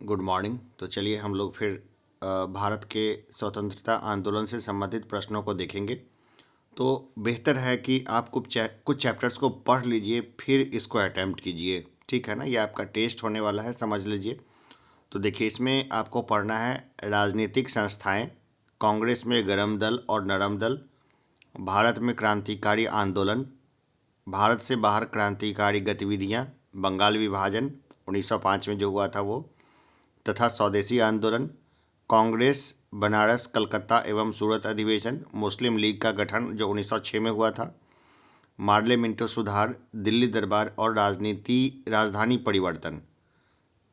Good morning. तो चलिए हम लोग फिर भारत के स्वतंत्रता आंदोलन से संबंधित प्रश्नों को देखेंगे। तो बेहतर है कि आप कुछ चैप्टर्स को पढ़ लीजिए फिर इसको अटैम्प्ट कीजिए, ठीक है ना। ये आपका टेस्ट होने वाला है, समझ लीजिए। तो देखिए, इसमें आपको पढ़ना है राजनीतिक संस्थाएं, कांग्रेस में गरम दल और नरम दल, भारत में क्रांतिकारी आंदोलन, भारत से बाहर क्रांतिकारी गतिविधियां, बंगाल विभाजन 1905 में जो हुआ था वो, तथा स्वदेशी आंदोलन, कांग्रेस, बनारस, कलकत्ता एवं सूरत अधिवेशन, मुस्लिम लीग का गठन जो 1906 में हुआ था, मार्ले मिंटो सुधार, दिल्ली दरबार और राजधानी परिवर्तन,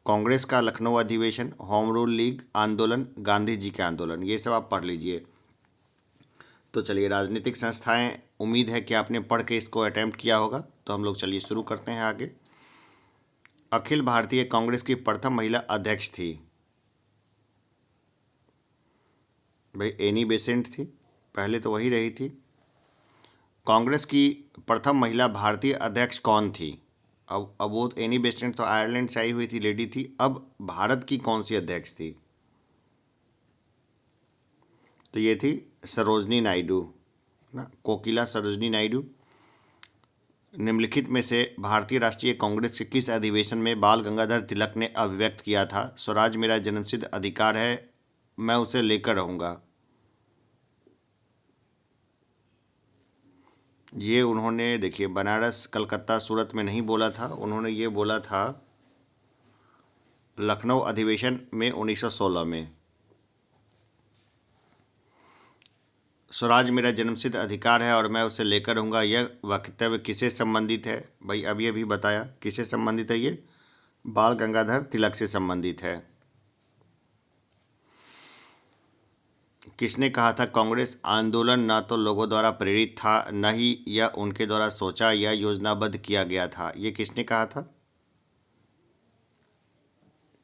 कांग्रेस का लखनऊ अधिवेशन, होम रूल लीग आंदोलन, गांधी जी के आंदोलन, ये सब आप पढ़ लीजिए। तो चलिए, राजनीतिक संस्थाएं, उम्मीद है कि आपने पढ़ के इसको अटेम्प्ट किया होगा। तो हम लोग चलिए शुरू करते हैं आगे। अखिल भारतीय कांग्रेस की प्रथम महिला अध्यक्ष थी भाई एनी बेसेंट थी, पहले तो वही रही थी। कांग्रेस की प्रथम महिला भारतीय अध्यक्ष कौन थी? अब वो एनी बेसेंट तो आयरलैंड से आई हुई थी, लेडी थी। अब भारत की कौन सी अध्यक्ष थी? तो ये थी सरोजनी नायडू ना, कोकिला सरोजनी नायडू। निम्नलिखित में से भारतीय राष्ट्रीय कांग्रेस के किस अधिवेशन में बाल गंगाधर तिलक ने अभिव्यक्त किया था, स्वराज मेरा जन्मसिद्ध अधिकार है, मैं उसे लेकर रहूंगा? ये उन्होंने, देखिए, बनारस, कलकत्ता, सूरत में नहीं बोला था, उन्होंने ये बोला था लखनऊ अधिवेशन में 1916 में। स्वराज मेरा जन्मसिद्ध अधिकार है और मैं उसे लेकर रहूंगा, यह वक्तव्य किसे संबंधित है? भाई अभी अभी बताया किसे संबंधित है ये, बाल गंगाधर तिलक से संबंधित है। किसने कहा था कांग्रेस आंदोलन न तो लोगों द्वारा प्रेरित था, न ही यह उनके द्वारा सोचा या योजनाबद्ध किया गया था? ये किसने कहा था?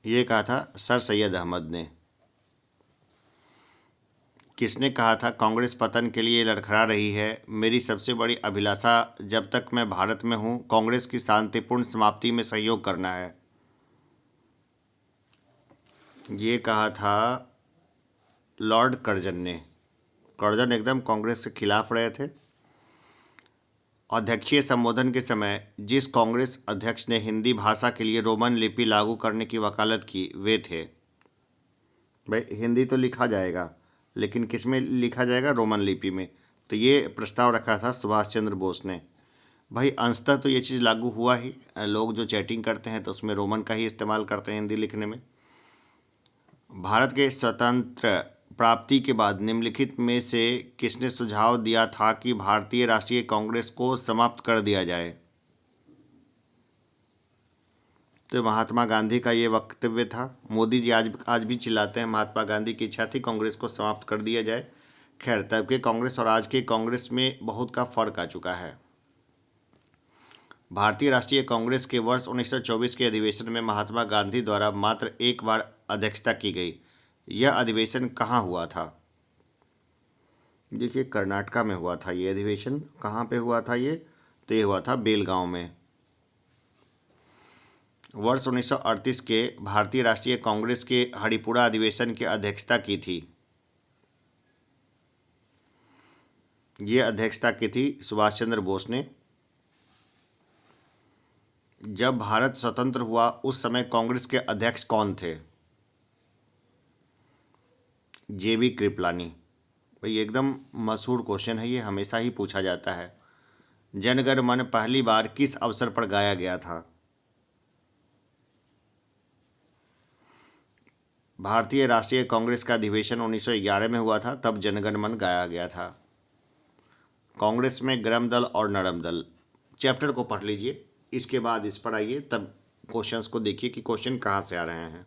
ये कहा था सर सैयद अहमद ने। किसने कहा था कांग्रेस पतन के लिए लड़खड़ा रही है, मेरी सबसे बड़ी अभिलाषा जब तक मैं भारत में हूं कांग्रेस की शांतिपूर्ण समाप्ति में सहयोग करना है? ये कहा था लॉर्ड कर्जन ने। कर्जन एकदम कांग्रेस के खिलाफ रहे थे। अध्यक्षीय संबोधन के समय जिस कांग्रेस अध्यक्ष ने हिंदी भाषा के लिए रोमन लिपि लागू करने की वकालत की, वे थे? भाई हिंदी तो लिखा जाएगा, लेकिन किस में लिखा जाएगा? रोमन लिपि में। तो ये प्रस्ताव रखा था सुभाष चंद्र बोस ने। भाई अंशतः तो ये चीज़ लागू हुआ ही, लोग जो चैटिंग करते हैं तो उसमें रोमन का ही इस्तेमाल करते हैं हिंदी लिखने में। भारत के स्वतंत्र प्राप्ति के बाद निम्नलिखित में से किसने सुझाव दिया था कि भारतीय राष्ट्रीय कांग्रेस को समाप्त कर दिया जाए? तो महात्मा गांधी का ये वक्तव्य था। मोदी जी आज भी चिल्लाते हैं महात्मा गांधी की इच्छा थी कांग्रेस को समाप्त कर दिया जाए। खैर, तब के कांग्रेस और आज के कांग्रेस में बहुत का फर्क आ चुका है। भारतीय राष्ट्रीय कांग्रेस के वर्ष 1924 के अधिवेशन में महात्मा गांधी द्वारा मात्र एक बार अध्यक्षता की गई। यह अधिवेशन कहाँ हुआ था? देखिए, कर्नाटका में हुआ था ये अधिवेशन। कहाँ पे हुआ था ये? तो ये हुआ था बेलगांव में। वर्ष 1938 के भारतीय राष्ट्रीय कांग्रेस के हरिपुरा अधिवेशन की अध्यक्षता की थी। ये अध्यक्षता की थी सुभाष चंद्र बोस ने। जब भारत स्वतंत्र हुआ उस समय कांग्रेस के अध्यक्ष कौन थे? जेबी कृपलानी। भाई एकदम मशहूर क्वेश्चन है ये, हमेशा ही पूछा जाता है। जनगण मन पहली बार किस अवसर पर गाया गया था? भारतीय राष्ट्रीय कांग्रेस का अधिवेशन 1911 में हुआ था, तब जनगण मन गाया गया था। कांग्रेस में गरम दल और नरम दल, चैप्टर को पढ़ लीजिए, इसके बाद इस पर आइए, तब क्वेश्चंस को देखिए कि क्वेश्चन कहाँ से आ रहे हैं।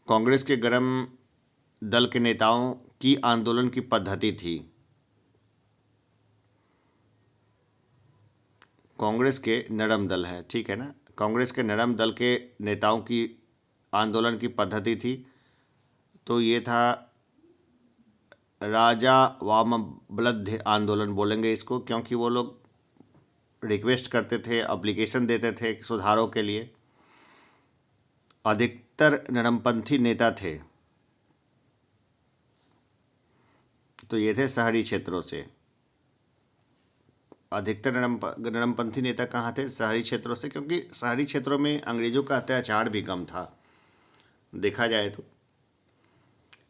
कांग्रेस के गरम दल के नेताओं की आंदोलन की पद्धति थी। कांग्रेस के नरम दल है, ठीक है ना। कांग्रेस के नरम दल के नेताओं की आंदोलन की पद्धति थी, तो ये था राजा वामबलद्ध आंदोलन बोलेंगे इसको, क्योंकि वो लोग रिक्वेस्ट करते थे, अप्लीकेशन देते थे सुधारों के लिए। अधिकतर नरमपंथी नेता थे, तो ये थे शहरी क्षेत्रों से। अधिकतर नरमपंथी नेता कहाँ थे? शहरी क्षेत्रों से, क्योंकि शहरी क्षेत्रों में अंग्रेजों का अत्याचार भी कम था देखा जाए तो।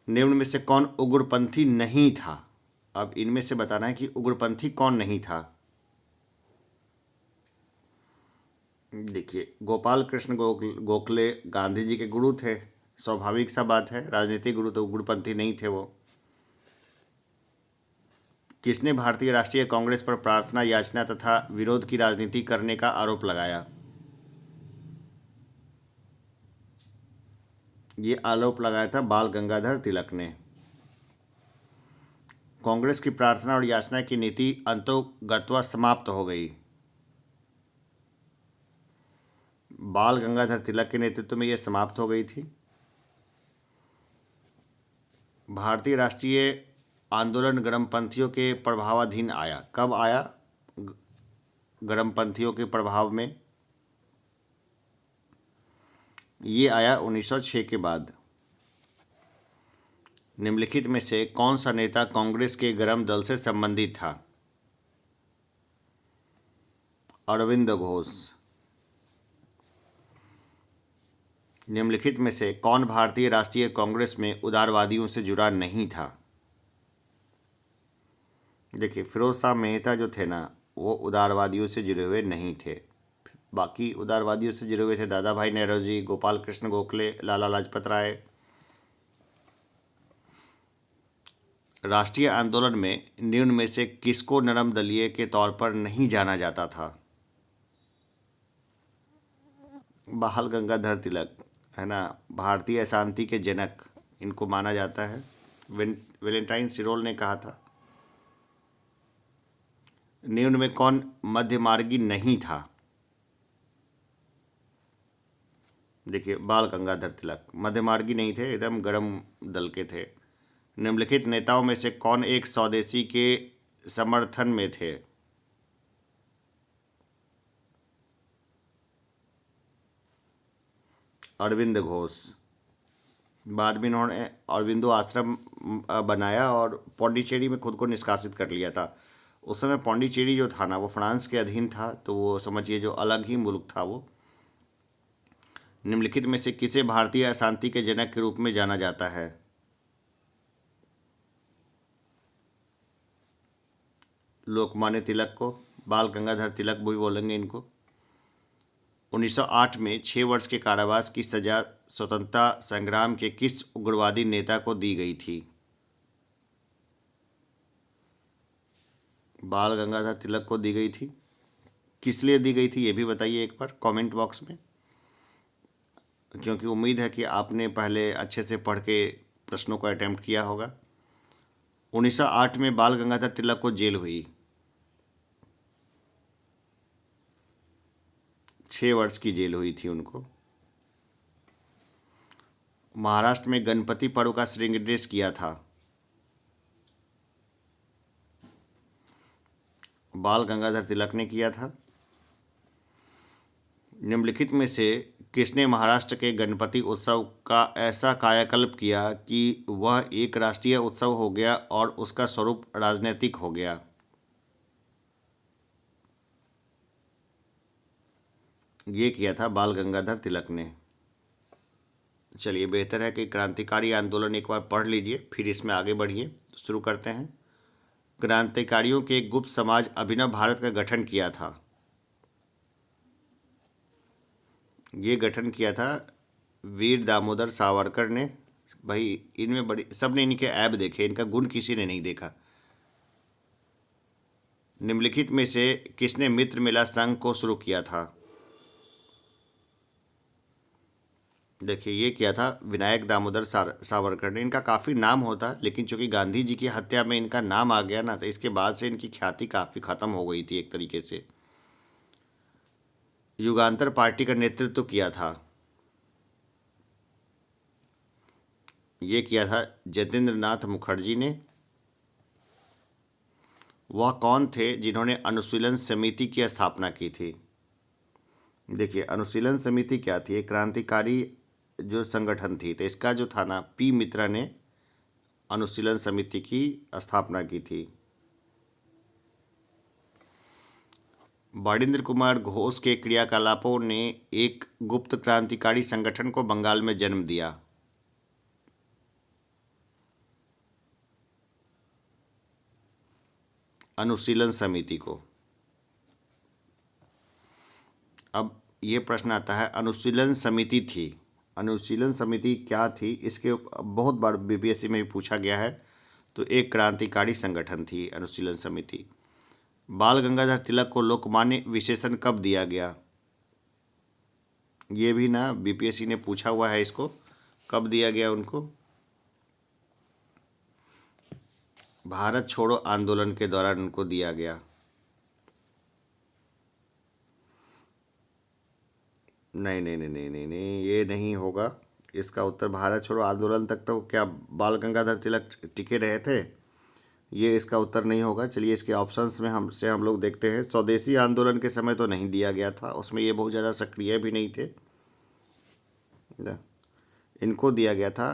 निम्न में से कौन उग्रपंथी नहीं था? अब इनमें से बताना है कि उग्रपंथी कौन नहीं था। देखिए, गोपाल कृष्ण गोखले गांधी जी के गुरु थे, स्वाभाविक सा बात है, राजनीतिक गुरु, तो उग्रपंथी नहीं थे वो। किसने भारतीय राष्ट्रीय कांग्रेस पर प्रार्थना याचना तथा विरोध की राजनीति करने का आरोप लगाया? ये आरोप लगाया था बाल गंगाधर तिलक ने। कांग्रेस की प्रार्थना और याचना की नीति अंतोगत्वा समाप्त हो गई। बाल गंगाधर तिलक के नेतृत्व में यह समाप्त हो गई थी। भारतीय राष्ट्रीय आंदोलन गर्मपंथियों के प्रभावाधीन आया। कब आया गर्मपंथियों के प्रभाव में? ये आया 1906 के बाद। निम्नलिखित में से कौन सा नेता कांग्रेस के गर्म दल से संबंधित था? अरविंद घोष। निम्नलिखित में से कौन भारतीय राष्ट्रीय कांग्रेस में उदारवादियों से जुड़ा नहीं था? देखिए, फिरोज शाह मेहता जो थे ना, वो उदारवादियों से जुड़े हुए नहीं थे। बाकी उदारवादियों से जुड़े हुए थे दादा भाई नौरोजी, गोपाल कृष्ण गोखले, लाला लाजपत राय। राष्ट्रीय आंदोलन में निम्न में से किसको नरम दलीय के तौर पर नहीं जाना जाता था? बाल गंगाधर तिलक, है ना, भारतीय अशांति के जनक इनको माना जाता है। वेलेंटाइन सिरोल ने कहा था। निम्न में कौन मध्यमार्गी नहीं था? देखिए, बाल गंगाधर तिलक मध्यमार्गी नहीं थे, एकदम गर्म दल के थे। निम्नलिखित नेताओं में से कौन एक स्वदेशी के समर्थन में थे? अरविंद घोष। बाद में इन्होंने अरविंदो आश्रम बनाया और पौंडीचेरी में खुद को निष्कासित कर लिया था। उस समय पौंडीचेरी जो था ना, वो फ्रांस के अधीन था, तो वो समझिए जो अलग ही मुल्क था वो। निम्नलिखित में से किसे भारतीय अशांति के जनक के रूप में जाना जाता है? लोकमान्य तिलक को, बाल गंगाधर तिलक भी बोलेंगे इनको। 1908 में 6 वर्ष के कारावास की सजा स्वतंत्रता संग्राम के किस उग्रवादी नेता को दी गई थी? बाल गंगाधर तिलक को दी गई थी। किस लिए दी गई थी ये भी बताइए एक बार कमेंट बॉक्स में, क्योंकि उम्मीद है कि आपने पहले अच्छे से पढ़ के प्रश्नों को अटेम्प्ट किया होगा। 1908 में बाल गंगाधर तिलक को जेल हुई, 6 वर्ष की जेल हुई थी उनको। महाराष्ट्र में गणपति पर्व का श्रृंगदेश किया था, बाल गंगाधर तिलक ने किया था। निम्नलिखित में से किसने महाराष्ट्र के गणपति उत्सव का ऐसा कायाकल्प किया कि वह एक राष्ट्रीय उत्सव हो गया और उसका स्वरूप राजनीतिक हो गया? ये किया था बाल गंगाधर तिलक ने। चलिए, बेहतर है कि क्रांतिकारी आंदोलन एक बार पढ़ लीजिए, फिर इसमें आगे बढ़िए। शुरू करते हैं। क्रांतिकारियों के एक गुप्त समाज अभिनव भारत का गठन किया था। ये गठन किया था वीर दामोदर सावरकर ने। भाई, इनमें बड़ी सबने इनके ऐब देखे, इनका गुण किसी ने नहीं देखा। निम्नलिखित में से किसने मित्र मेला संघ को शुरू किया था? देखिए, ये किया था विनायक दामोदर सावरकर ने। इनका काफ़ी नाम होता, लेकिन चूंकि गांधी जी की हत्या में इनका नाम आ गया ना, तो इसके बाद से इनकी ख्याति काफ़ी ख़त्म हो गई थी एक तरीके से। युगांतर पार्टी का नेतृत्व किया था, ये किया था जतेंद्र नाथ मुखर्जी ने। वह कौन थे जिन्होंने अनुशीलन समिति की स्थापना की थी? देखिए, अनुशीलन समिति क्या थी? एक क्रांतिकारी जो संगठन थी, तो इसका जो था ना, पी मित्रा ने अनुशीलन समिति की स्थापना की थी। वाणिज्य कुमार घोष के क्रियाकलापों ने एक गुप्त क्रांतिकारी संगठन को बंगाल में जन्म दिया। अनुशीलन समिति को। अब ये प्रश्न आता है, अनुशीलन समिति थी, अनुशीलन समिति क्या थी? इसके बहुत बार बीपीएससी में भी पूछा गया है। तो एक क्रांतिकारी संगठन थी अनुशीलन समिति। बाल गंगाधर तिलक को लोकमान्य विशेषण कब दिया गया? ये भी ना बीपीएससी ने पूछा हुआ है, इसको कब दिया गया उनको? भारत छोड़ो आंदोलन के दौरान उनको दिया गया। नहीं नहीं नहीं नहीं नहीं नहीं, ये नहीं होगा। इसका उत्तर भारत छोड़ो आंदोलन तक तो क्या बाल गंगाधर तिलक टिके रहे थे? ये इसका उत्तर नहीं होगा। चलिए इसके ऑप्शंस में हम लोग देखते हैं। स्वदेशी आंदोलन के समय तो नहीं दिया गया था, उसमें ये बहुत ज़्यादा सक्रिय भी नहीं थे। इनको दिया गया था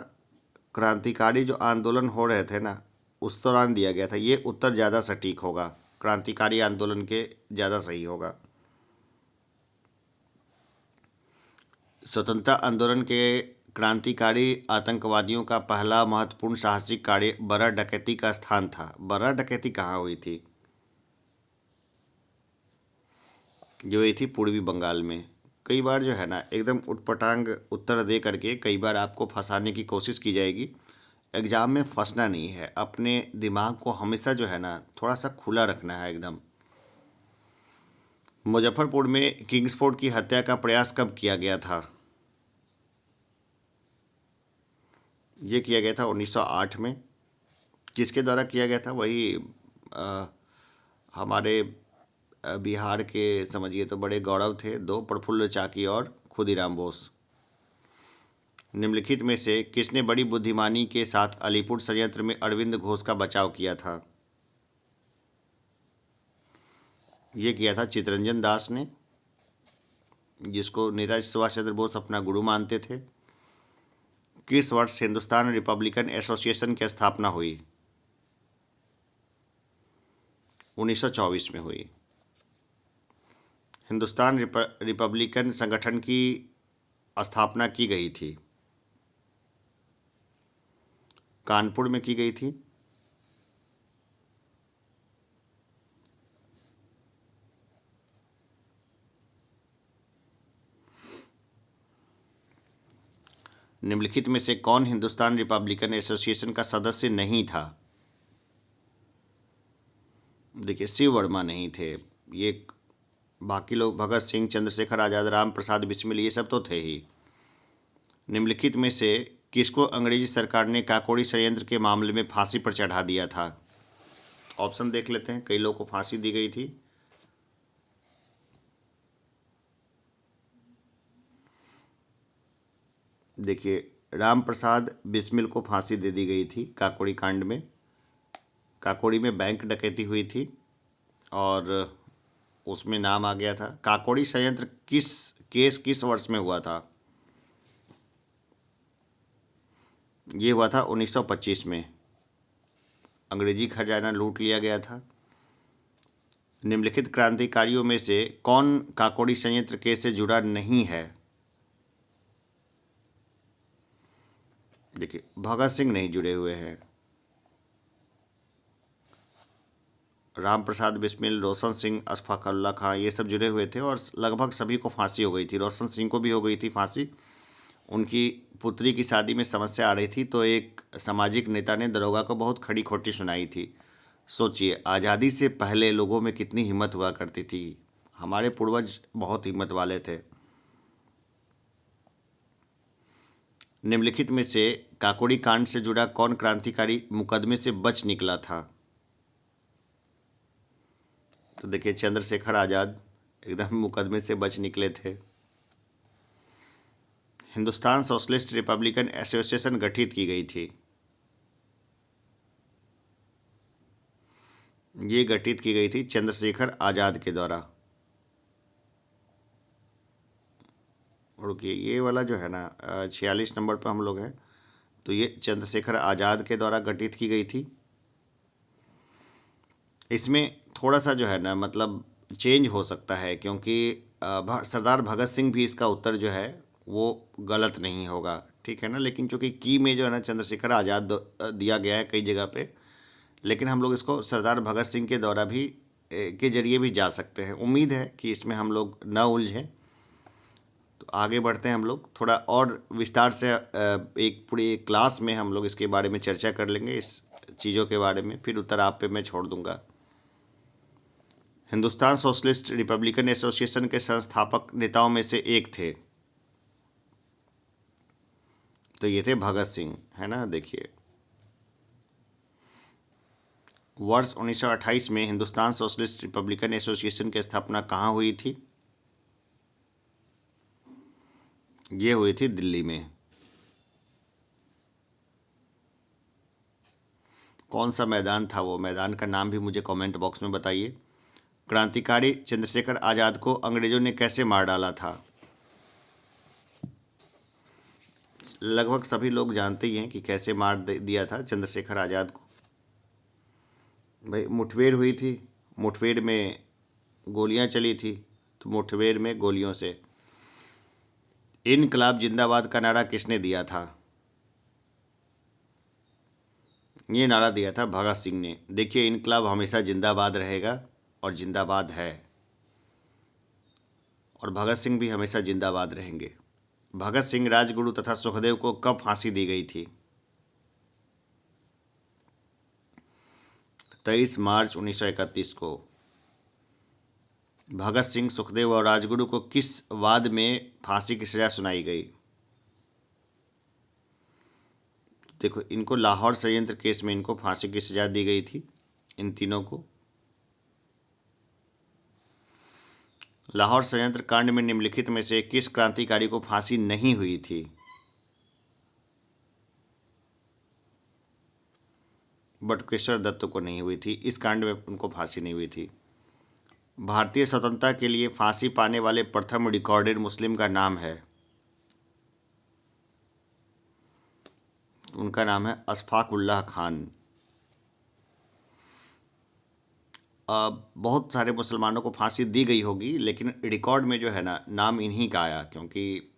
क्रांतिकारी जो आंदोलन हो रहे थे ना, उस दौरान दिया गया था। ये उत्तर ज़्यादा सटीक होगा, क्रांतिकारी आंदोलन के ज़्यादा सही होगा। स्वतंत्रता आंदोलन के क्रांतिकारी आतंकवादियों का पहला महत्वपूर्ण साहसिक कार्य बरर डकैती का स्थान था। बरर डकैती कहाँ हुई थी? जो हुई थी पूर्वी बंगाल में। कई बार जो है ना, एकदम उटपटांग उत्तर दे करके कई बार आपको फंसाने की कोशिश की जाएगी। एग्ज़ाम में फंसना नहीं है, अपने दिमाग को हमेशा जो है ना थोड़ा सा खुला रखना है एकदम। मुजफ्फरपुर में किंग्सफोर्ड की हत्या का प्रयास कब किया गया था? ये किया गया था 1908 में। किसके द्वारा किया गया था? वही हमारे बिहार के समझिए तो बड़े गौरव थे दो, प्रफुल्ल चाकी और खुदीराम बोस। निम्नलिखित में से किसने बड़ी बुद्धिमानी के साथ अलीपुर षड्यंत्र में अरविंद घोष का बचाव किया था? ये किया था चितरंजन दास ने, जिसको नेताजी सुभाष चंद्र बोस अपना गुरु मानते थे। किस वर्ष हिंदुस्तान रिपब्लिकन एसोसिएशन की स्थापना हुई? 1924 में हुई। हिंदुस्तान रिपब्लिकन संगठन की स्थापना की गई थी, कानपुर में की गई थी। निम्नलिखित में से कौन हिंदुस्तान रिपब्लिकन एसोसिएशन का सदस्य नहीं था? देखिए, शिव वर्मा नहीं थे। ये बाकी लोग भगत सिंह, चंद्रशेखर आज़ाद, राम प्रसाद बिस्मिल, ये सब तो थे ही। निम्नलिखित में से किसको अंग्रेजी सरकार ने काकोड़ी षड्यंत्र के मामले में फांसी पर चढ़ा दिया था? ऑप्शन देख लेते हैं, कई लोगों को फांसी दी गई थी। देखिए, राम प्रसाद बिस्मिल को फांसी दे दी गई थी काकोड़ी कांड में। काकोड़ी में बैंक डकैती हुई थी और उसमें नाम आ गया था। काकोड़ी षड्यंत्र किस वर्ष में हुआ था? ये हुआ था 1925 में। अंग्रेजी खजाना लूट लिया गया था। निम्नलिखित क्रांतिकारियों में से कौन काकोड़ी संयंत्र केस से जुड़ा नहीं है? देखिए, भगत सिंह नहीं जुड़े हुए हैं। राम प्रसाद बिस्मिल, रोशन सिंह, अशफाक उल्ला खां, ये सब जुड़े हुए थे और लगभग सभी को फांसी हो गई थी। रोशन सिंह को भी हो गई थी फांसी। उनकी पुत्री की शादी में समस्या आ रही थी तो एक सामाजिक नेता ने दरोगा को बहुत खड़ी खोटी सुनाई थी। सोचिए, आज़ादी से पहले लोगों में कितनी हिम्मत हुआ करती थी। हमारे पूर्वज बहुत हिम्मत वाले थे। निम्नलिखित में से काकोड़ी कांड से जुड़ा कौन क्रांतिकारी मुकदमे से बच निकला था? तो देखिए, चंद्रशेखर आज़ाद एकदम मुकदमे से बच निकले थे। हिंदुस्तान सोशलिस्ट रिपब्लिकन एसोसिएशन गठित की गई थी। ये गठित की गई थी चंद्रशेखर आज़ाद के द्वारा। रुकिए, ये वाला जो है ना 46 नंबर पर हम लोग हैं, तो ये चंद्रशेखर आज़ाद के द्वारा गठित की गई थी। इसमें थोड़ा सा जो है ना मतलब चेंज हो सकता है, क्योंकि सरदार भगत सिंह भी इसका उत्तर जो है वो गलत नहीं होगा, ठीक है ना। लेकिन चूंकि की में जो है ना चंद्रशेखर आज़ाद दिया गया है कई जगह पे, लेकिन हम लोग इसको सरदार भगत सिंह के द्वारा भी के जरिए भी जा सकते हैं। उम्मीद है कि इसमें हम लोग न उलझें। तो आगे बढ़ते हैं, हम लोग थोड़ा और विस्तार से एक पूरी क्लास में हम लोग इसके बारे में चर्चा कर लेंगे, इस चीज़ों के बारे में। फिर उत्तर आप पे मैं छोड़ दूंगा। हिंदुस्तान सोशलिस्ट रिपब्लिकन एसोसिएशन के संस्थापक नेताओं में से एक थे, तो ये थे भगत सिंह, है ना। देखिए, वर्ष 1928 में हिंदुस्तान सोशलिस्ट रिपब्लिकन एसोसिएशन की स्थापना कहाँ हुई थी? ये हुई थी दिल्ली में। कौन सा मैदान था वो मैदान का नाम भी मुझे कमेंट बॉक्स में बताइए। क्रांतिकारी चंद्रशेखर आज़ाद को अंग्रेजों ने कैसे मार डाला था? लगभग सभी लोग जानते ही हैं कि कैसे मार दिया था चंद्रशेखर आज़ाद को। भाई, मुठभेड़ हुई थी, मुठभेड़ में गोलियां चली थी, तो मुठभेड़ में गोलियों से। इनकलाब जिंदाबाद का नारा किसने दिया था? ये नारा दिया था भगत सिंह ने। देखिए, इनकलाब हमेशा जिंदाबाद रहेगा और जिंदाबाद है, और भगत सिंह भी हमेशा जिंदाबाद रहेंगे। भगत सिंह, राजगुरु तथा सुखदेव को कब फांसी दी गई थी? 23 मार्च 1931 को। भगत सिंह, सुखदेव और राजगुरु को किस वाद में फांसी की सजा सुनाई गई? देखो, इनको लाहौर षड्यंत्र केस में इनको फांसी की सजा दी गई थी, इन तीनों को। लाहौर षड्यंत्र कांड में निम्नलिखित में से किस क्रांतिकारी को फांसी नहीं हुई थी? बटुकेश्वर दत्त को नहीं हुई थी, इस कांड में उनको फांसी नहीं हुई थी। भारतीय स्वतंत्रता के लिए फांसी पाने वाले प्रथम रिकॉर्डेड मुस्लिम का नाम है, उनका नाम है अशफाक उल्लाह खान। बहुत सारे मुसलमानों को फांसी दी गई होगी, लेकिन रिकॉर्ड में जो है ना नाम इन्हीं का आया, क्योंकि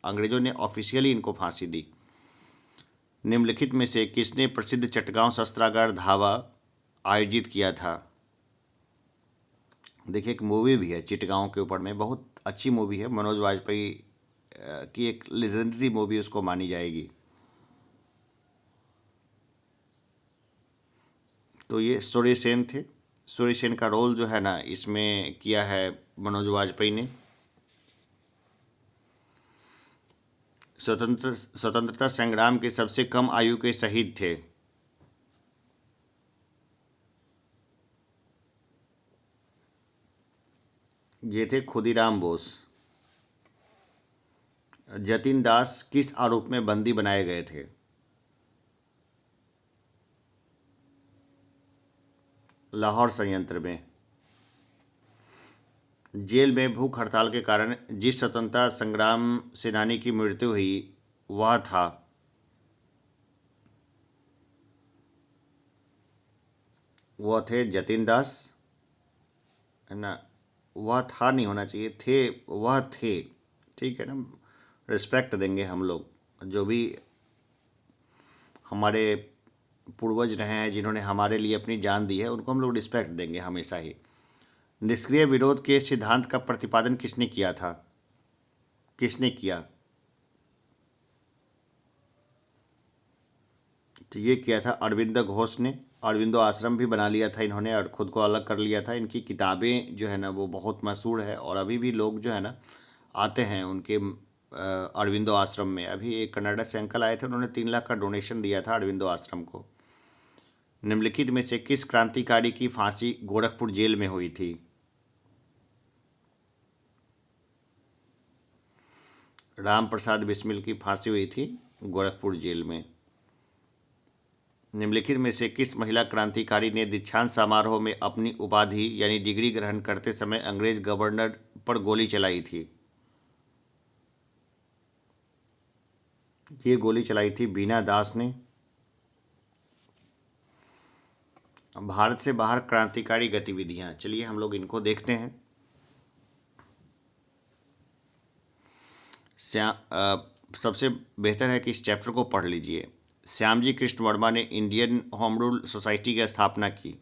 अंग्रेज़ों ने ऑफिशियली इनको फांसी दी। निम्नलिखित में से किसने प्रसिद्ध चटगांव शस्त्रागार धावा आयोजित किया था? देखिए, एक मूवी भी है चिटगांव के ऊपर में, बहुत अच्छी मूवी है, मनोज वाजपेयी की एक लेजेंडरी मूवी उसको मानी जाएगी। तो ये सूर्य सेन थे। सूर्य सेन का रोल जो है ना इसमें किया है मनोज वाजपेयी ने। स्वतंत्रता संग्राम के सबसे कम आयु के शहीद थे? ये थे खुदीराम बोस। जतिन दास किस आरोप में बंदी बनाए गए थे? लाहौर संयंत्र में। जेल में भूख हड़ताल के कारण जिस स्वतंत्रता संग्राम सेनानी की मृत्यु हुई वह था? वह थे जतिन दास, है ना। वह था नहीं होना चाहिए, थे, वह थे, ठीक है ना। रिस्पेक्ट देंगे हम लोग, जो भी हमारे पूर्वज रहे हैं जिन्होंने हमारे लिए अपनी जान दी है, उनको हम लोग रिस्पेक्ट देंगे हमेशा ही। निष्क्रिय विरोध के सिद्धांत का प्रतिपादन किसने किया था? किसने किया? तो ये किया था अरविंद घोष ने। अरविंदो आश्रम भी बना लिया था इन्होंने और ख़ुद को अलग कर लिया था। इनकी किताबें जो है ना वो बहुत मशहूर है, और अभी भी लोग जो है ना आते हैं उनके अरविंदो आश्रम में। अभी एक कनाडा से अंकल आए थे, उन्होंने 3 लाख का डोनेशन दिया था अरविंदो आश्रम को। निम्नलिखित में से किस क्रांतिकारी की फांसी गोरखपुर जेल में हुई थी? राम प्रसाद बिस्मिल की फांसी हुई थी गोरखपुर जेल में। निम्नलिखित में से किस महिला क्रांतिकारी ने दीक्षांत समारोह में अपनी उपाधि यानी डिग्री ग्रहण करते समय अंग्रेज गवर्नर पर गोली चलाई थी? ये गोली चलाई थी बीना दास ने। भारत से बाहर क्रांतिकारी गतिविधियां, चलिए हम लोग इनको देखते हैं। सबसे बेहतर है कि इस चैप्टर को पढ़ लीजिए। श्यामजी कृष्ण वर्मा ने इंडियन होम रूल सोसाइटी की स्थापना की।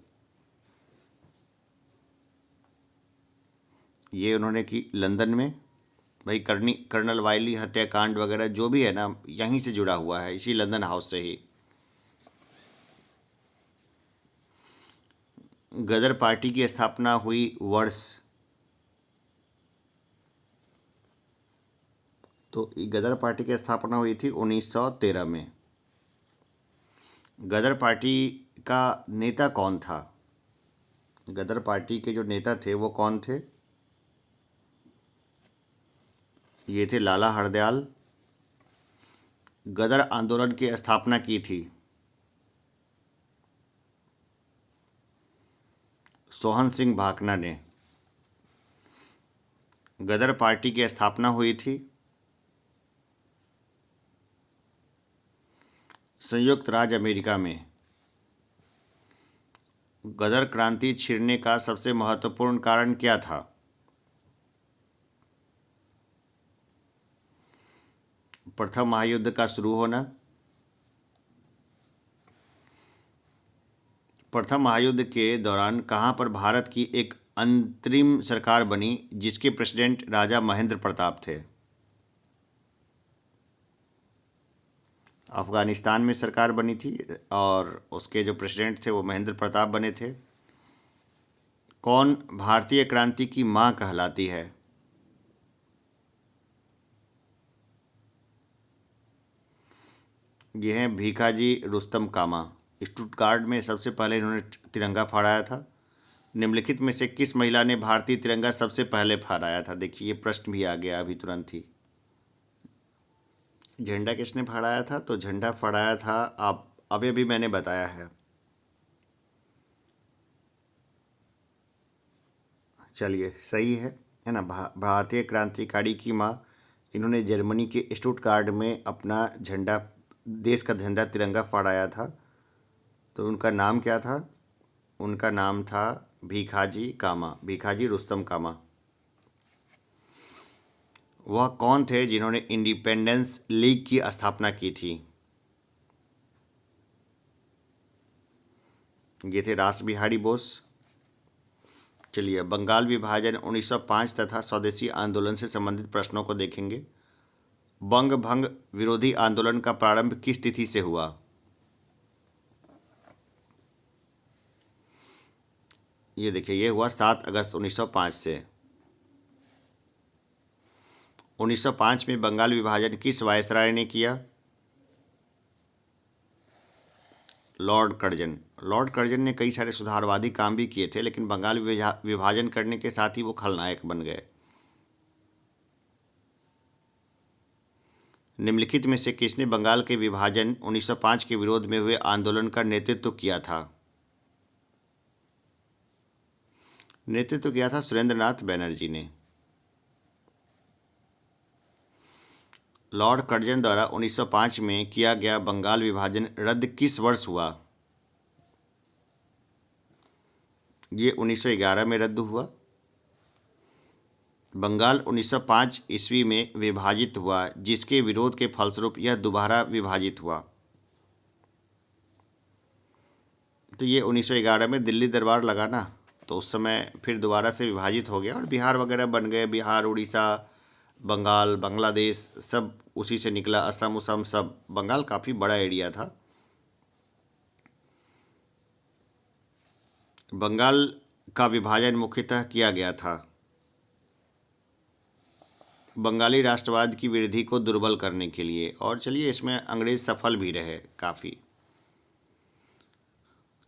ये उन्होंने की लंदन में। भाई कर्नल वायली हत्याकांड वगैरह जो भी है ना, यहीं से जुड़ा हुआ है, इसी लंदन हाउस से ही। गदर पार्टी की स्थापना हुई वर्ष, तो गदर पार्टी की स्थापना हुई थी 1913 में। गदर पार्टी का नेता कौन था? गदर पार्टी के जो नेता थे वो कौन थे? ये थे लाला हरदयाल। गदर आंदोलन की स्थापना की थी सोहन सिंह भाकना ने। गदर पार्टी की स्थापना हुई थी संयुक्त राज्य अमेरिका में। गदर क्रांति छिड़ने का सबसे महत्वपूर्ण कारण क्या था? प्रथम महायुद्ध का शुरू होना। प्रथम महायुद्ध के दौरान कहाँ पर भारत की एक अंतरिम सरकार बनी जिसके प्रेसिडेंट राजा महेंद्र प्रताप थे? अफगानिस्तान में सरकार बनी थी और उसके जो प्रेसिडेंट थे वो महेंद्र प्रताप बने थे। कौन भारतीय क्रांति की मां कहलाती है? ये हैं भीखाजी रुस्तम कामा। स्टुटगार्ट में सबसे पहले इन्होंने तिरंगा फहराया था। निम्नलिखित में से किस महिला ने भारतीय तिरंगा सबसे पहले फहराया था? देखिए ये प्रश्न भी आ गया अभी तुरंत ही। झंडा किसने फहराया था? तो झंडा फहराया था, आप अभी अभी मैंने बताया है। चलिए सही है ना। भारतीय क्रांतिकारी की माँ, इन्होंने जर्मनी के स्टुटगार्ट में अपना झंडा, देश का झंडा तिरंगा फहराया था। तो उनका नाम क्या था? उनका नाम था भीखाजी कामा, भीखाजी रुस्तम कामा। वह कौन थे जिन्होंने इंडिपेंडेंस लीग की स्थापना की थी? ये थे रास बिहारी बोस। चलिए बंगाल विभाजन 1905 तथा स्वदेशी आंदोलन से संबंधित प्रश्नों को देखेंगे। बंग भंग विरोधी आंदोलन का प्रारंभ किस तिथि से हुआ? ये देखिए, ये हुआ 7 अगस्त 1905 से। 1905 में बंगाल विभाजन किस वायसराय ने किया? Lord Curzon. लॉर्ड कर्जन ने कई सारे सुधारवादी काम भी किए थे, लेकिन बंगाल विभाजन करने के साथ ही वो खलनायक बन गए। निम्नलिखित में से किसने बंगाल के विभाजन 1905 के विरोध में हुए आंदोलन का नेतृत्व किया था? नेतृत्व किया था सुरेंद्रनाथ बैनर्जी ने। लॉर्ड कर्जन द्वारा 1905 में किया गया बंगाल विभाजन रद्द किस वर्ष हुआ? ये 1911 में रद्द हुआ। बंगाल 1905 ईस्वी में विभाजित हुआ, जिसके विरोध के फलस्वरूप यह दोबारा विभाजित हुआ। तो ये 1911 में दिल्ली दरबार लगा ना, तो उस समय फिर दोबारा से विभाजित हो गया और बिहार वगैरह बन गए। बिहार, उड़ीसा, बंगाल, बांग्लादेश सब उसी से निकला। असम उसम सब, बंगाल काफ़ी बड़ा एरिया था। बंगाल का विभाजन मुख्यतः किया गया था बंगाली राष्ट्रवाद की वृद्धि को दुर्बल करने के लिए। और चलिए इसमें अंग्रेज सफल भी रहे काफ़ी।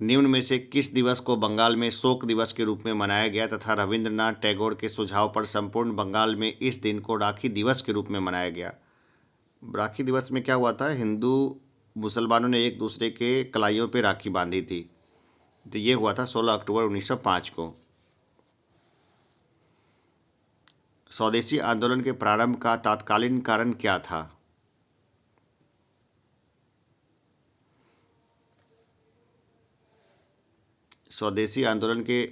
निम्न में से किस दिवस को बंगाल में शोक दिवस के रूप में मनाया गया तथा रविंद्रनाथ टैगोर के सुझाव पर संपूर्ण बंगाल में इस दिन को राखी दिवस के रूप में मनाया गया? राखी दिवस में क्या हुआ था? हिंदू मुसलमानों ने एक दूसरे के कलाइयों पे राखी बांधी थी। तो ये हुआ था 16 अक्टूबर 1905 को। स्वदेशी आंदोलन के प्रारंभ का तात्कालीन कारण क्या था? स्वदेशी आंदोलन के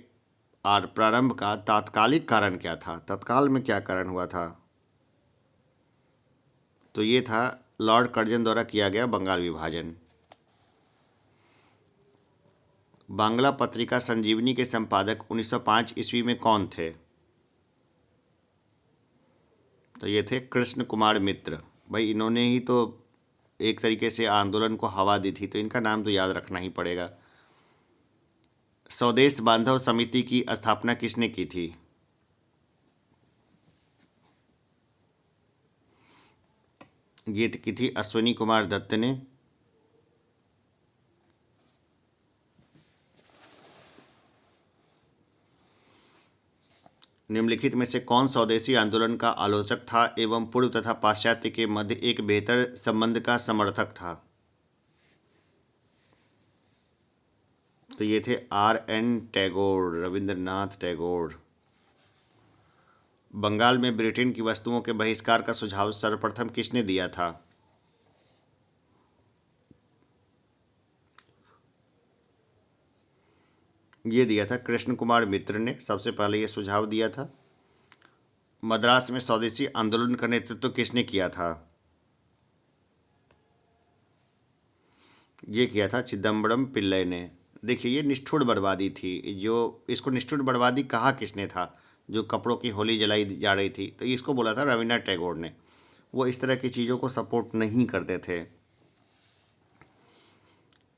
प्रारंभ का तात्कालिक कारण क्या था? तत्काल में क्या कारण हुआ था? तो ये था लॉर्ड कर्जन द्वारा किया गया बंगाल विभाजन। बांग्ला पत्रिका संजीवनी के संपादक 1905 ईस्वी में कौन थे? तो ये थे कृष्ण कुमार मित्र। भाई इन्होंने ही तो एक तरीके से आंदोलन को हवा दी थी, तो इनका नाम तो याद रखना ही पड़ेगा। स्वदेश बांधव समिति की स्थापना किसने की थी? ये की थी अश्विनी कुमार दत्त ने। निम्नलिखित में से कौन स्वदेशी आंदोलन का आलोचक था एवं पूर्व तथा पाश्चात्य के मध्य एक बेहतर संबंध का समर्थक था? तो ये थे R.N. टैगोर, रविंद्रनाथ टैगोर। बंगाल में ब्रिटेन की वस्तुओं के बहिष्कार का सुझाव सर्वप्रथम किसने दिया था? ये दिया था कृष्ण कुमार मित्र ने, सबसे पहले ये सुझाव दिया था। मद्रास में स्वदेशी आंदोलन का नेतृत्व किसने किया था? ये किया था चिदम्बरम पिल्लई ने। देखिए ये निष्ठुर बर्बादी थी, जो इसको निष्ठुर बर्बादी कहा किसने था? जो कपड़ों की होली जलाई जा रही थी, तो इसको बोला था रविन्द्रनाथ टैगोर ने। वो इस तरह की चीज़ों को सपोर्ट नहीं करते थे।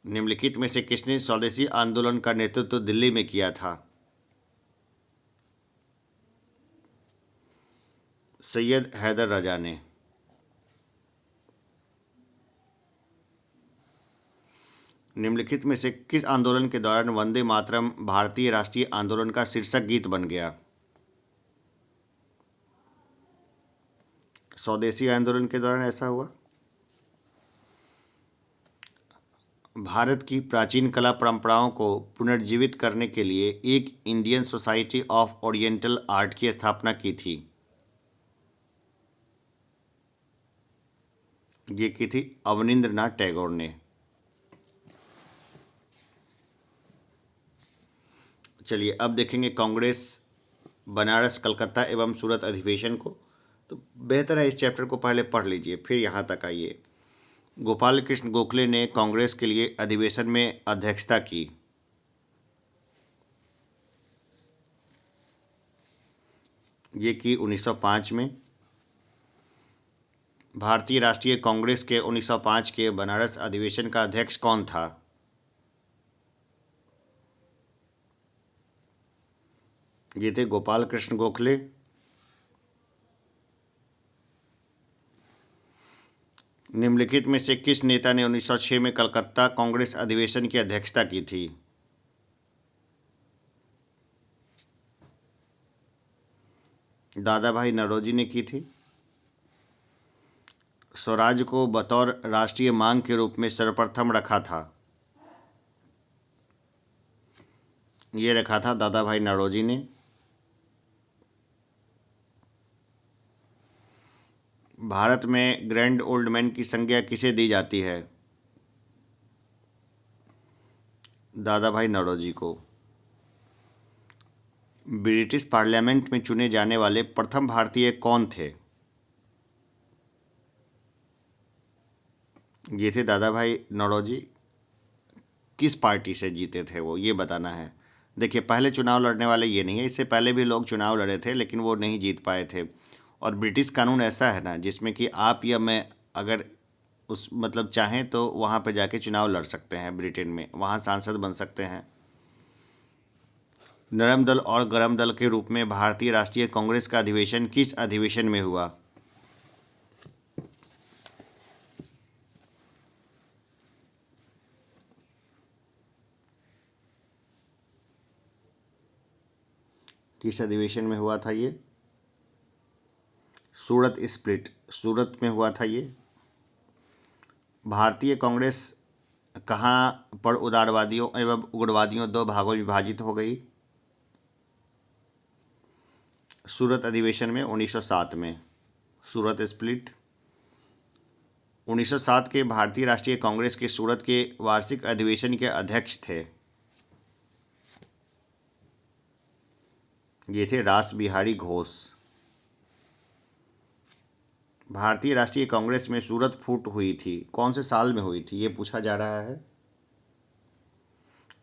निम्नलिखित में से किसने स्वदेशी आंदोलन का नेतृत्व दिल्ली में किया था? सैयद हैदर राजा ने। निम्नलिखित में से किस आंदोलन के दौरान वंदे मातरम भारतीय राष्ट्रीय आंदोलन का शीर्षक गीत बन गया? स्वदेशी आंदोलन के दौरान ऐसा हुआ। भारत की प्राचीन कला परंपराओं को पुनर्जीवित करने के लिए एक Indian society of oriental art की स्थापना की थी। ये की थी अवनींद्रनाथ टैगोर ने। चलिए अब देखेंगे कांग्रेस बनारस कलकत्ता एवं सूरत अधिवेशन को। तो बेहतर है इस चैप्टर को पहले पढ़ लीजिए, फिर यहाँ तक आइए। गोपाल कृष्ण गोखले ने कांग्रेस के लिए अधिवेशन में अध्यक्षता की। ये की 1905 में। भारतीय राष्ट्रीय कांग्रेस के 1905 के बनारस अधिवेशन का अध्यक्ष कौन था? ये थे गोपाल कृष्ण गोखले। निम्नलिखित में से किस नेता ने 1906 में कलकत्ता कांग्रेस अधिवेशन की अध्यक्षता की थी? दादा भाई नौरोजी ने की थी। स्वराज को बतौर राष्ट्रीय मांग के रूप में सर्वप्रथम रखा था। ये रखा था दादा भाई नौरोजी ने। भारत में ग्रैंड ओल्ड मैन की संज्ञा किसे दी जाती है? दादा भाई नौरोजी को। ब्रिटिश पार्लियामेंट में चुने जाने वाले प्रथम भारतीय कौन थे? ये थे दादा भाई नौरोजी। किस पार्टी से जीते थे वो, ये बताना है। देखिए पहले चुनाव लड़ने वाले ये नहीं है, इससे पहले भी लोग चुनाव लड़े थे लेकिन वो नहीं जीत पाए थे। और ब्रिटिश कानून ऐसा है ना जिसमें कि आप या मैं अगर उस मतलब चाहें तो वहाँ पे जाके चुनाव लड़ सकते हैं, ब्रिटेन में वहाँ सांसद बन सकते हैं। नरम दल और गरम दल के रूप में भारतीय राष्ट्रीय कांग्रेस का अधिवेशन किस अधिवेशन में हुआ? किस अधिवेशन में हुआ था ये? सूरत स्प्लिट, सूरत में हुआ था ये। भारतीय कांग्रेस कहाँ पर उदारवादियों एवं उग्रवादियों दो भागों में विभाजित हो गई? सूरत अधिवेशन में 1907 में। सूरत स्प्लिट। 1907 के भारतीय राष्ट्रीय कांग्रेस के सूरत के वार्षिक अधिवेशन के अध्यक्ष थे। ये थे रास बिहारी घोष। भारतीय राष्ट्रीय कांग्रेस में सूरत फूट हुई थी, कौन से साल में हुई थी, ये पूछा जा रहा है।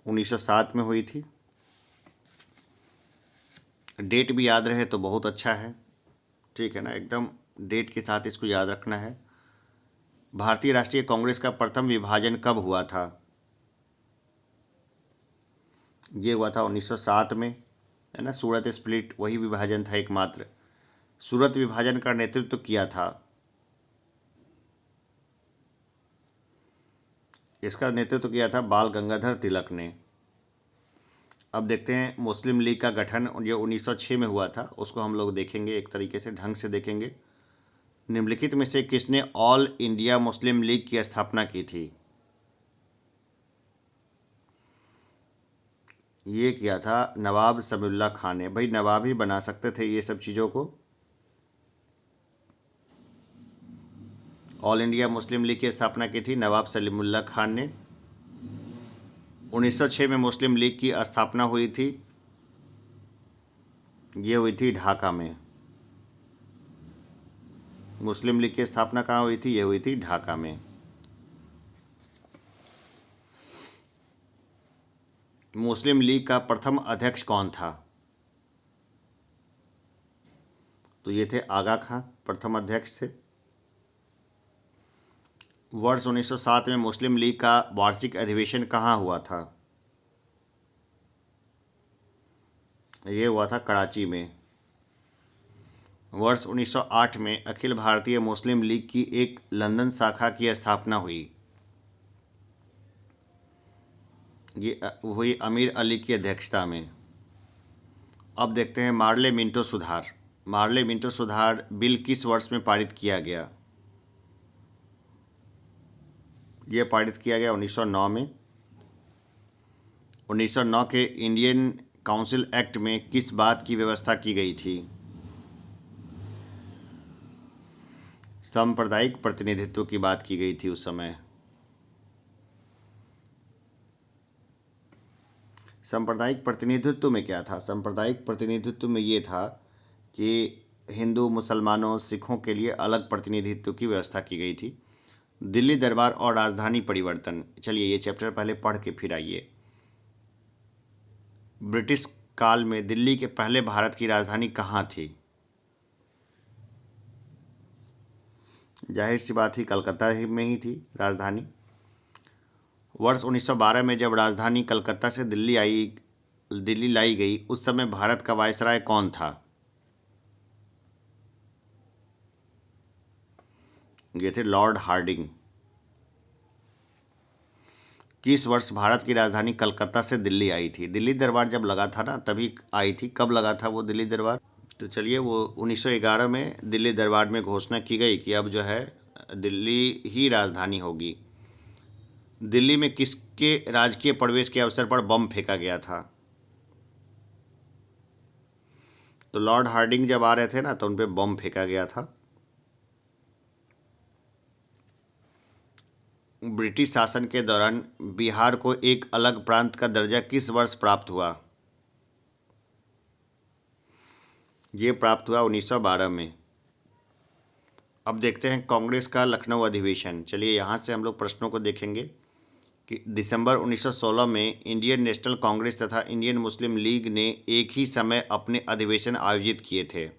1907 में हुई थी। डेट भी याद रहे तो बहुत अच्छा है, ठीक है ना, एकदम डेट के साथ इसको याद रखना है। भारतीय राष्ट्रीय कांग्रेस का प्रथम विभाजन कब हुआ था? ये हुआ था 1907 में, है ना। सूरत स्प्लिट वही विभाजन था एकमात्र। सूरत विभाजन का नेतृत्व किया था, इसका नेतृत्व किया था बाल गंगाधर तिलक ने। अब देखते हैं मुस्लिम लीग का गठन जो 1906 में हुआ था, उसको हम लोग देखेंगे, एक तरीके से ढंग से देखेंगे। निम्नलिखित में से किसने ऑल इंडिया मुस्लिम लीग की स्थापना की थी? ये किया था नवाब समीउल्लाह खान ने। भाई नवाब ही बना सकते थे ये सब चीज़ों को। ऑल इंडिया मुस्लिम लीग की स्थापना की थी नवाब सलीमुल्लाह खान ने। 1906 में मुस्लिम लीग की स्थापना हुई थी, ये हुई थी ढाका में। मुस्लिम लीग की स्थापना कहाँ हुई थी? ये हुई थी ढाका में। मुस्लिम लीग का प्रथम अध्यक्ष कौन था? तो ये थे आगा खां, प्रथम अध्यक्ष थे। वर्ष 1907 में मुस्लिम लीग का वार्षिक अधिवेशन कहाँ हुआ था? ये हुआ था कराची में। वर्ष 1908 में अखिल भारतीय मुस्लिम लीग की एक लंदन शाखा की स्थापना हुई, ये हुई अमीर अली की अध्यक्षता में। अब देखते हैं मार्ले मिंटो सुधार। मार्ले मिंटो सुधार बिल किस वर्ष में पारित किया गया? ये पारित किया गया 1909 में। 1909 के इंडियन काउंसिल एक्ट में किस बात की व्यवस्था की गई थी? सांप्रदायिक प्रतिनिधित्व की बात की गई थी उस समय। सांप्रदायिक प्रतिनिधित्व में क्या था? सांप्रदायिक प्रतिनिधित्व में ये था कि हिंदू, मुसलमानों, सिखों के लिए अलग प्रतिनिधित्व की व्यवस्था की गई थी। दिल्ली दरबार और राजधानी परिवर्तन, चलिए ये चैप्टर पहले पढ़ के फिर आइए। ब्रिटिश काल में दिल्ली के पहले भारत की राजधानी कहाँ थी? जाहिर सी बात ही कलकत्ता ही में ही थी राजधानी। वर्ष 1912 में जब राजधानी कलकत्ता से दिल्ली लाई गई, उस समय भारत का वायसराय कौन था? ये थे लॉर्ड हार्डिंग। किस वर्ष भारत की राजधानी कलकत्ता से दिल्ली आई थी? दिल्ली दरबार जब लगा था ना तभी आई थी। कब लगा था वो दिल्ली दरबार? तो चलिए वो 1911 में दिल्ली दरबार में घोषणा की गई कि अब जो है दिल्ली ही राजधानी होगी। दिल्ली में किसके राजकीय प्रवेश के अवसर पर बम फेंका गया था? तो लॉर्ड हार्डिंग जब आ रहे थे ना तो उन पे बम फेंका गया था। ब्रिटिश शासन के दौरान बिहार को एक अलग प्रांत का दर्जा किस वर्ष प्राप्त हुआ? ये प्राप्त हुआ 1912 में। अब देखते हैं कांग्रेस का लखनऊ अधिवेशन। चलिए यहाँ से हम लोग प्रश्नों को देखेंगे कि दिसंबर 1916 में इंडियन नेशनल कांग्रेस तथा इंडियन मुस्लिम लीग ने एक ही समय अपने अधिवेशन आयोजित किए थे।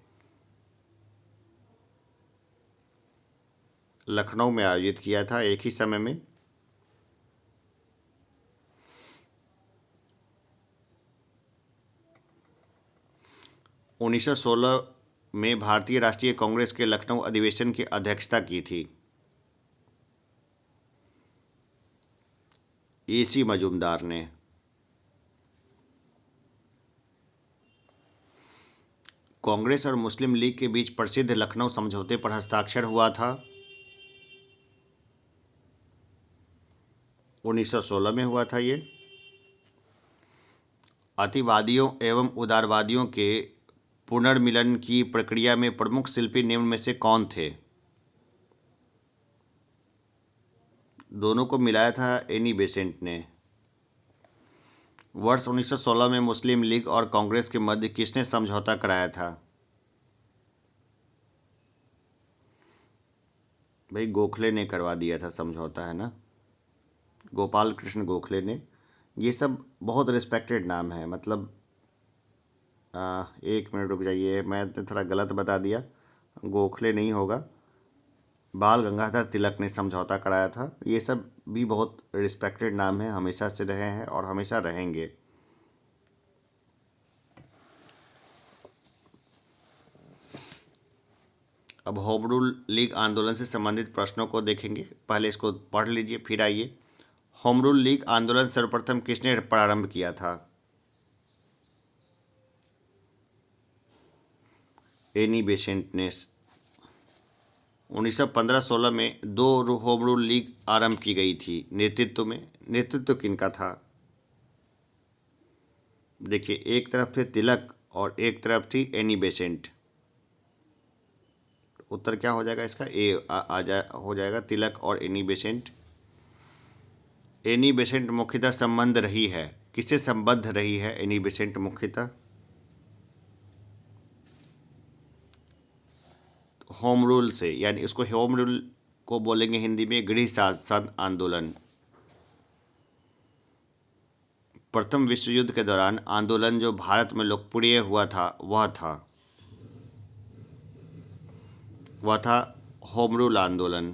लखनऊ में आयोजित किया था एक ही समय में। उन्नीस सौ सोलह में भारतीय राष्ट्रीय कांग्रेस के लखनऊ अधिवेशन की अध्यक्षता की थी AC मजूमदार ने। कांग्रेस और मुस्लिम लीग के बीच प्रसिद्ध लखनऊ समझौते पर हस्ताक्षर हुआ था 1916 में हुआ था ये। अतिवादियों एवं उदारवादियों के पुनर्मिलन की प्रक्रिया में प्रमुख शिल्पी निम्न में से कौन थे? दोनों को मिलाया था एनी बेसेंट ने। वर्ष 1916 में मुस्लिम लीग और कांग्रेस के मध्य किसने समझौता कराया था? भाई गोखले ने करवा दिया था समझौता, है ना, गोपाल कृष्ण गोखले ने। ये सब बहुत रिस्पेक्टेड नाम है, मतलब एक मिनट रुक जाइए, मैंने थोड़ा गलत बता दिया, गोखले नहीं होगा, बाल गंगाधर तिलक ने समझौता कराया था। ये सब भी बहुत रिस्पेक्टेड नाम है, हमेशा से रहे हैं और हमेशा रहेंगे। अब होम रूल लीग आंदोलन से संबंधित प्रश्नों को देखेंगे, पहले इसको पढ़ लीजिए फिर आइए। होम रूल लीग आंदोलन सर्वप्रथम किसने प्रारंभ किया था? एनी बेसेंट ने। 1915-16 में दो होम रूल लीग आरंभ की गई थी। नेतृत्व किनका था? देखिए, एक तरफ थे तिलक और एक तरफ थी एनी बेसेंट। उत्तर क्या हो जाएगा इसका? हो जाएगा तिलक और एनी बेसेंट। एनी बेसेंट मुख्यतः संबंध रही है, किससे संबद्ध रही है एनी बेसेंट मुख्यतः? होम रूल से, यानी इसको होम रूल को बोलेंगे हिंदी में गृह शासन आंदोलन। प्रथम विश्व युद्ध के दौरान आंदोलन जो भारत में लोकप्रिय हुआ था वह था होम रूल आंदोलन।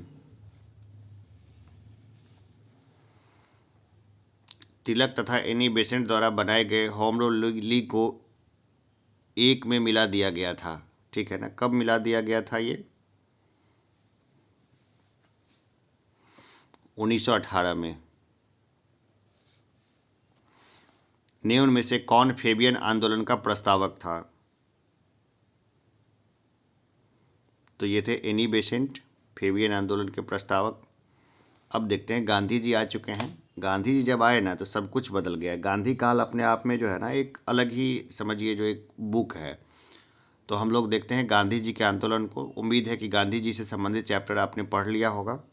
तिलक तथा एनी बेसेंट द्वारा बनाए गए होम रूल लीग को एक में मिला दिया गया था, ठीक है ना। कब मिला दिया गया था ये? 1918 में। निम्न में से कौन फेबियन आंदोलन का प्रस्तावक था? तो ये थे एनी बेसेंट, फेबियन आंदोलन के प्रस्तावक। अब देखते हैं, गांधी जी आ चुके हैं। गांधी जी जब आए ना तो सब कुछ बदल गया। गांधी काल अपने आप में जो है ना एक अलग ही, समझिए, जो एक बुक है। तो हम लोग देखते हैं गांधी जी के आंदोलन को। उम्मीद है कि गांधी जी से संबंधित चैप्टर आपने पढ़ लिया होगा।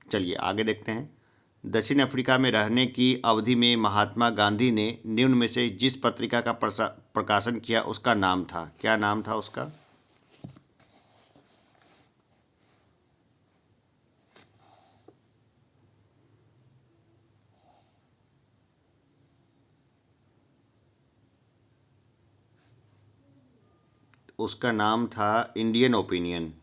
चलिए आगे देखते हैं। दक्षिण अफ्रीका में रहने की अवधि में महात्मा गांधी ने निम्न में से जिस पत्रिका का प्रकाशन किया उसका नाम था, क्या नाम था उसका? उसका नाम था इंडियन ओपिनियन।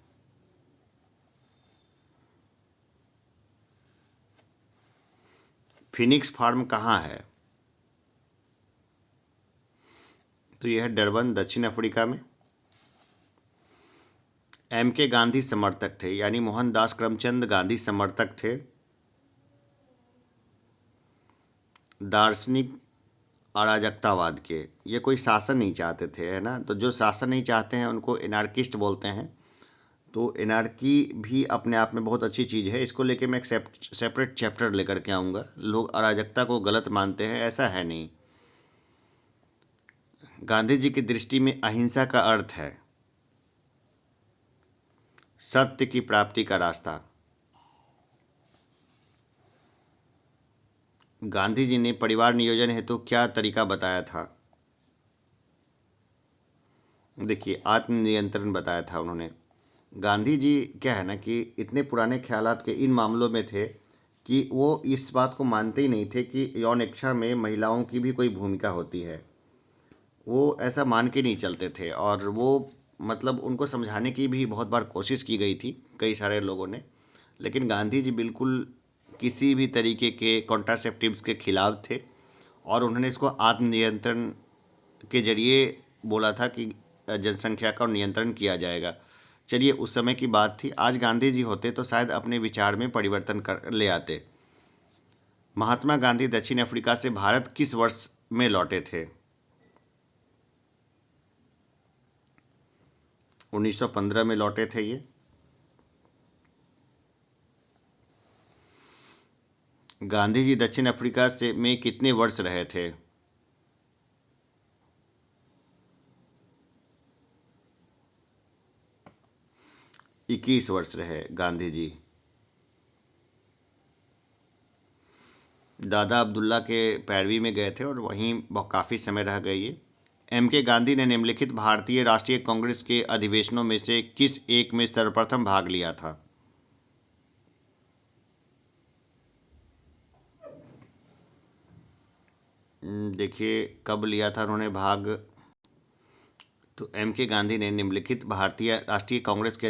फिनिक्स फार्म कहाँ है? तो यह है डरबन, दक्षिण अफ्रीका में। एम के गांधी समर्थक थे, यानी मोहनदास करमचंद गांधी समर्थक थे दार्शनिक अराजकतावाद के। ये कोई शासन नहीं चाहते थे, है ना। तो जो शासन नहीं चाहते हैं उनको एनार्किस्ट बोलते हैं। तो एनार्की भी अपने आप में बहुत अच्छी चीज़ है, इसको लेके मैं एक सेपरेट चैप्टर लेकर के आऊँगा। लोग अराजकता को गलत मानते हैं, ऐसा है नहीं। गांधी जी की दृष्टि में अहिंसा का अर्थ है सत्य की प्राप्ति का रास्ता। गांधी जी ने परिवार नियोजन हेतु क्या तरीका बताया था? देखिए, आत्मनियंत्रण बताया था उन्होंने। गांधी जी क्या है ना कि इतने पुराने ख्यालात के इन मामलों में थे कि वो इस बात को मानते ही नहीं थे कि यौन इच्छा में महिलाओं की भी कोई भूमिका होती है। वो ऐसा मान के नहीं चलते थे, और वो मतलब उनको समझाने की भी बहुत बार कोशिश की गई थी कई सारे लोगों ने। लेकिन गांधी जी बिल्कुल किसी भी तरीके के कॉन्ट्रासेप्टिव्स के खिलाफ थे, और उन्होंने इसको आत्मनियंत्रण के जरिए बोला था कि जनसंख्या का नियंत्रण किया जाएगा। चलिए, उस समय की बात थी। आज गांधी जी होते तो शायद अपने विचार में परिवर्तन कर ले आते। महात्मा गांधी दक्षिण अफ्रीका से भारत किस वर्ष में लौटे थे? 1915 में लौटे थे ये। गांधी जी दक्षिण अफ्रीका से में कितने वर्ष रहे थे? 21 वर्ष रहे गांधी जी। दादा अब्दुल्ला के पैरवी में गए थे और वहीं काफ़ी समय रह गए ये। एम के गांधी ने निम्नलिखित भारतीय राष्ट्रीय कांग्रेस के अधिवेशनों में से किस एक में सर्वप्रथम भाग लिया था? देखिए कब लिया था उन्होंने भाग। तो एम के गांधी ने निम्नलिखित भारतीय राष्ट्रीय कांग्रेस के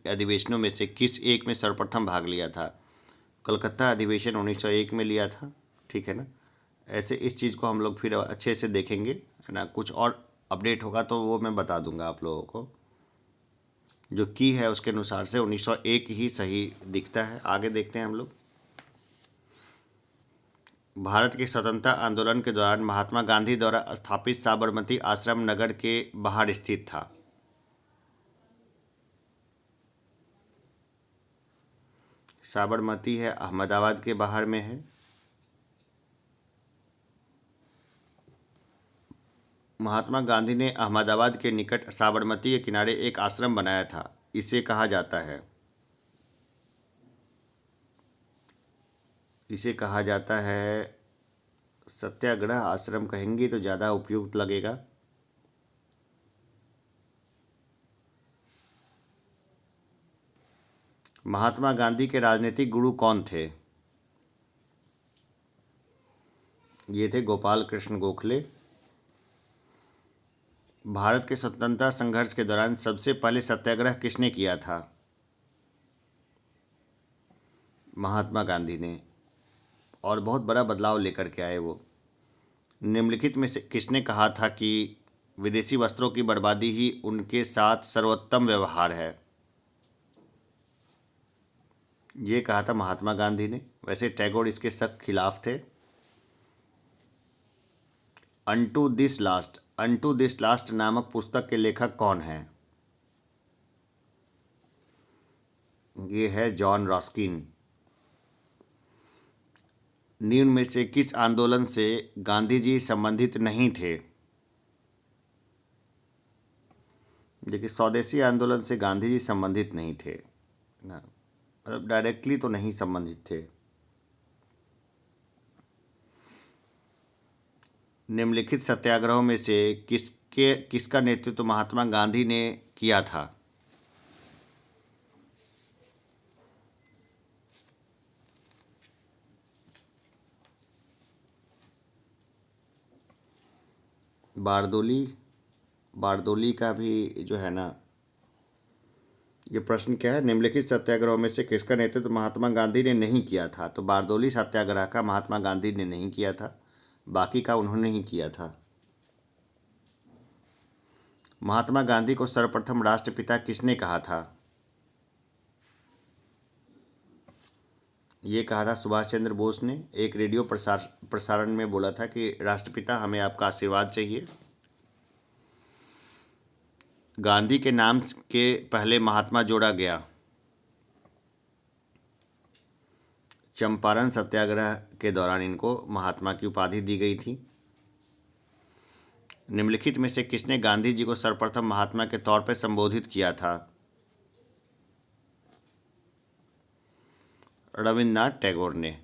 अधिवेशनों में से किस एक में सर्वप्रथम भाग लिया था? कलकत्ता अधिवेशन 1901 में लिया था, ठीक है ना। ऐसे इस चीज़ को हम लोग फिर अच्छे से देखेंगे, है ना। कुछ और अपडेट होगा तो वो मैं बता दूंगा आप लोगों को। जो की है उसके अनुसार से 1901 ही सही दिखता है। आगे देखते हैं हम लोग। भारत के स्वतंत्रता आंदोलन के दौरान महात्मा गांधी द्वारा स्थापित साबरमती आश्रम नगर के बाहर स्थित था। साबरमती है अहमदाबाद के बाहर में है। महात्मा गांधी ने अहमदाबाद के निकट साबरमती के किनारे एक आश्रम बनाया था। इसे कहा जाता है सत्याग्रह आश्रम कहेंगे तो ज़्यादा उपयुक्त लगेगा। महात्मा गांधी के राजनीतिक गुरु कौन थे? ये थे गोपाल कृष्ण गोखले। भारत के स्वतंत्रता संघर्ष के दौरान सबसे पहले सत्याग्रह किसने किया था? महात्मा गांधी ने, और बहुत बड़ा बदलाव लेकर के आए वो। निम्नलिखित में से किसने कहा था कि विदेशी वस्त्रों की बर्बादी ही उनके साथ सर्वोत्तम व्यवहार है? ये कहा था महात्मा गांधी ने। वैसे टैगोर इसके सख्त खिलाफ थे। अनटू दिस लास्ट नामक पुस्तक के लेखक कौन हैं? ये है जॉन रस्किन। निम्न में से किस आंदोलन से गांधी जी संबंधित नहीं थे? देखिए स्वदेशी आंदोलन से गांधी जी संबंधित नहीं थे ना, मतलब डायरेक्टली तो नहीं संबंधित थे। निम्नलिखित सत्याग्रहों में से किसका नेतृत्व महात्मा गांधी ने किया था? बारदोली का भी जो है ना, ये प्रश्न क्या है, निम्नलिखित सत्याग्रहों में से किसका नेतृत्व महात्मा गांधी ने नहीं किया था? तो बारदोली सत्याग्रह का महात्मा गांधी ने नहीं किया था, बाकी का उन्होंने ही किया था। महात्मा गांधी को सर्वप्रथम राष्ट्रपिता किसने कहा था? ये कहा था सुभाष चंद्र बोस ने। एक रेडियो प्रसारण में बोला था कि राष्ट्रपिता हमें आपका आशीर्वाद चाहिए। गांधी के नाम के पहले महात्मा जोड़ा गया। चंपारण सत्याग्रह के दौरान इनको महात्मा की उपाधि दी गई थी। निम्नलिखित में से किसने गांधी जी को सर्वप्रथम महात्मा के तौर पर संबोधित किया था? रविन्द्रनाथ टैगोर ने।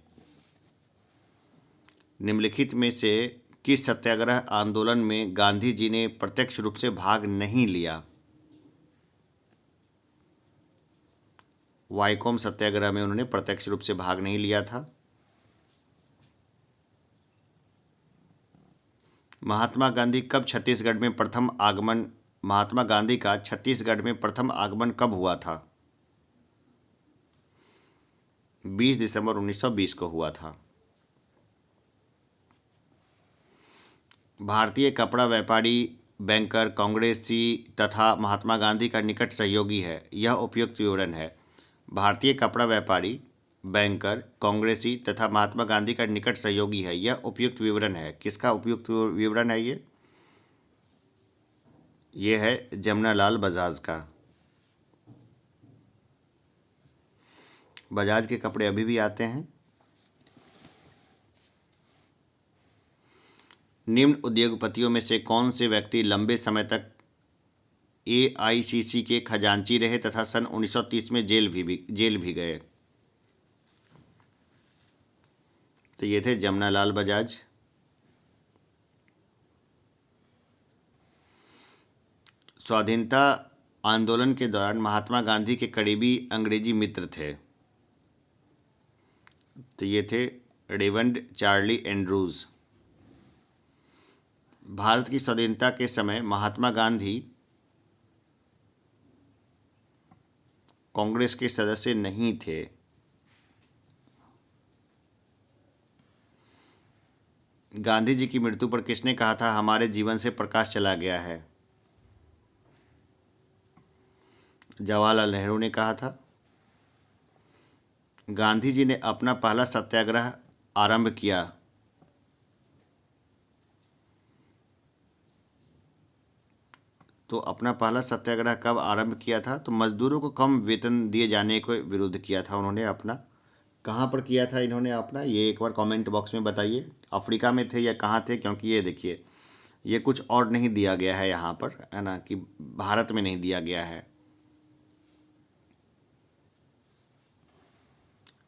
निम्नलिखित में से किस सत्याग्रह आंदोलन में गांधी जी ने प्रत्यक्ष रूप से भाग नहीं लिया? वाईकोम सत्याग्रह में उन्होंने प्रत्यक्ष रूप से भाग नहीं लिया था। महात्मा गांधी का छत्तीसगढ़ में प्रथम आगमन कब हुआ था? 20 दिसंबर 1920 को हुआ था। भारतीय कपड़ा व्यापारी, बैंकर, कांग्रेसी तथा महात्मा गांधी का निकट सहयोगी है। यह उपयुक्त विवरण है। भारतीय कपड़ा व्यापारी, बैंकर, कांग्रेसी तथा महात्मा गांधी का निकट सहयोगी है। यह उपयुक्त विवरण है। किसका उपयुक्त विवरण है ये? ये है जमनालाल बजाज का। बजाज के कपड़े अभी भी आते हैं। निम्न उद्योगपतियों में से कौन से व्यक्ति लंबे समय तक एआईसीसी के खजांची रहे तथा सन 1930 में जेल भी गए? तो ये थे जमनालाल बजाज। स्वाधीनता आंदोलन के दौरान महात्मा गांधी के करीबी अंग्रेजी मित्र थे। तो ये थे रेवंड चार्ली एंड्रूज। भारत की स्वाधीनता के समय महात्मा गांधी कांग्रेस के सदस्य नहीं थे। गांधी जी की मृत्यु पर किसने कहा था हमारे जीवन से प्रकाश चला गया है? जवाहरलाल नेहरू ने कहा था। गांधी जी ने अपना पहला सत्याग्रह आरंभ किया। तो अपना पहला सत्याग्रह कब आरंभ किया था? तो मजदूरों को कम वेतन दिए जाने के विरुद्ध किया था उन्होंने अपना। कहाँ पर किया था इन्होंने अपना, ये एक बार कमेंट बॉक्स में बताइए। अफ्रीका में थे या कहाँ थे? क्योंकि ये देखिए, ये कुछ और नहीं दिया गया है यहाँ पर, है ना, कि भारत में नहीं दिया गया है।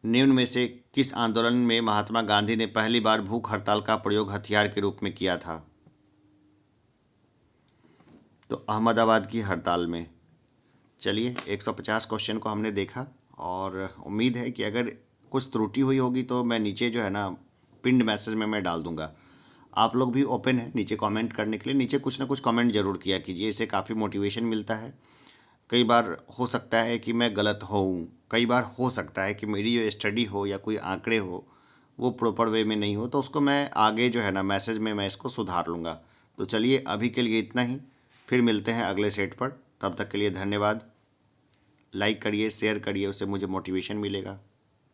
निम्न में से किस आंदोलन में महात्मा गांधी ने पहली बार भूख हड़ताल का प्रयोग हथियार के रूप में किया था? तो अहमदाबाद की हड़ताल में। चलिए, 150 क्वेश्चन को हमने देखा और उम्मीद है कि अगर कुछ त्रुटि हुई होगी तो मैं नीचे जो है ना पिंड मैसेज में मैं डाल दूंगा। आप लोग भी ओपन है नीचे कमेंट करने के लिए। नीचे कुछ ना कुछ कमेंट ज़रूर किया कीजिए, इससे काफ़ी मोटिवेशन मिलता है। कई बार हो सकता है कि मैं गलत हूँ, कई बार हो सकता है कि मेरी जो स्टडी हो या कोई आंकड़े हो वो प्रॉपर वे में नहीं हो, तो उसको मैं आगे जो है ना मैसेज में मैं इसको सुधार लूँगा। तो चलिए, अभी के लिए इतना ही, फिर मिलते हैं अगले सेट पर। तब तक के लिए धन्यवाद। लाइक करिए, शेयर करिए, उससे मुझे मोटिवेशन मिलेगा।